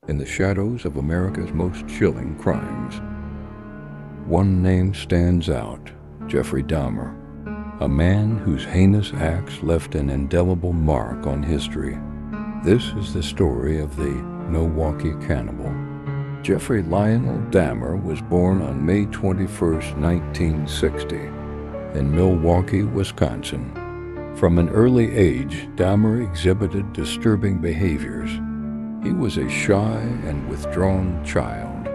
in the shadows of America's most chilling crimes. One name stands out: Jeffrey Dahmer, a man whose heinous acts left an indelible mark on history. This is the story of the Milwaukee cannibal. Jeffrey Lionel Dahmer was born on May 21, 1960, in Milwaukee, Wisconsin. From an early age, Dahmer exhibited disturbing behaviors. He was a shy and withdrawn child,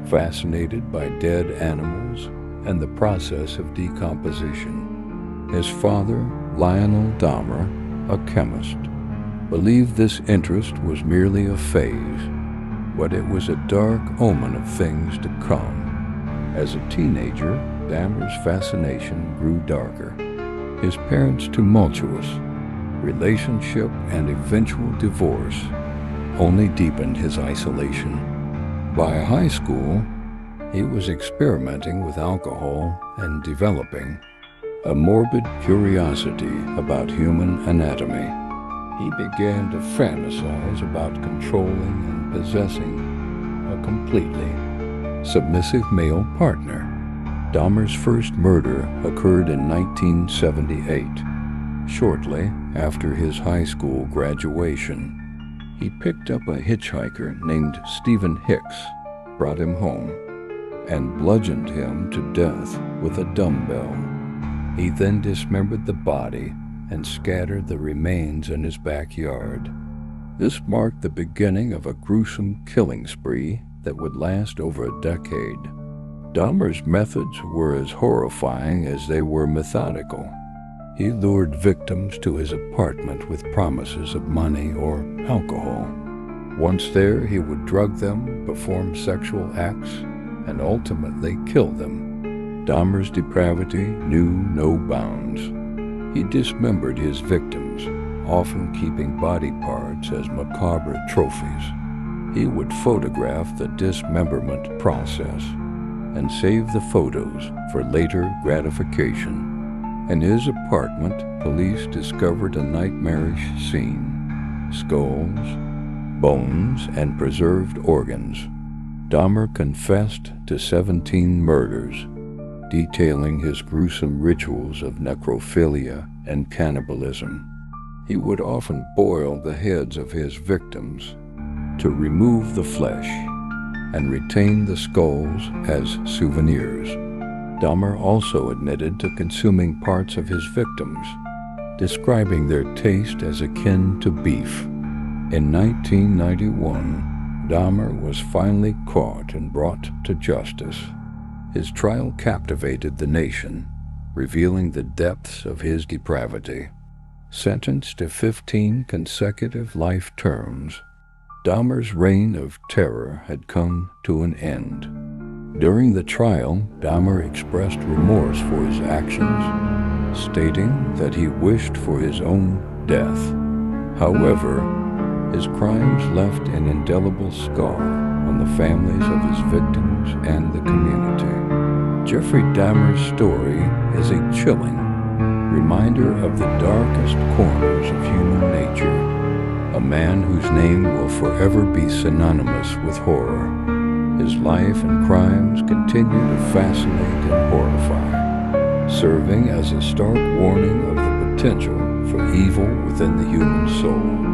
fascinated by dead animals and the process of decomposition. His father, Lionel Dahmer, a chemist, believed this interest was merely a phase, but it was a dark omen of things to come. As a teenager, Dahmer's fascination grew darker. His parents' tumultuous relationship and eventual divorce only deepened his isolation. By high school, he was experimenting with alcohol and developing a morbid curiosity about human anatomy. He began to fantasize about controlling and possessing a completely submissive male partner. Dahmer's first murder occurred in 1978, shortly after his high school graduation. He picked up a hitchhiker named Stephen Hicks, brought him home, and bludgeoned him to death with a dumbbell. He then dismembered the body and scattered the remains in his backyard. This marked the beginning of a gruesome killing spree that would last over a decade. Dahmer's methods were as horrifying as they were methodical. He lured victims to his apartment with promises of money or alcohol. Once there, he would drug them, perform sexual acts, and ultimately kill them. Dahmer's depravity knew no bounds. He dismembered his victims, often keeping body parts as macabre trophies. He would photograph the dismemberment process and save the photos for later gratification. In his apartment, police discovered a nightmarish scene: skulls, bones, and preserved organs. Dahmer confessed to 17 murders, detailing his gruesome rituals of necrophilia and cannibalism. He would often boil the heads of his victims to remove the flesh and retain the skulls as souvenirs. Dahmer also admitted to consuming parts of his victims, describing their taste as akin to beef. In 1991, Dahmer was finally caught and brought to justice. His trial captivated the nation, revealing the depths of his depravity. Sentenced to 15 consecutive life terms, Dahmer's reign of terror had come to an end. During the trial, Dahmer expressed remorse for his actions, stating that he wished for his own death. However, his crimes left an indelible scar on the families of his victims and the community. Jeffrey Dahmer's story is a chilling reminder of the darkest corners of human nature, a man whose name will forever be synonymous with horror. His life and crimes continue to fascinate and horrify, serving as a stark warning of the potential for evil within the human soul.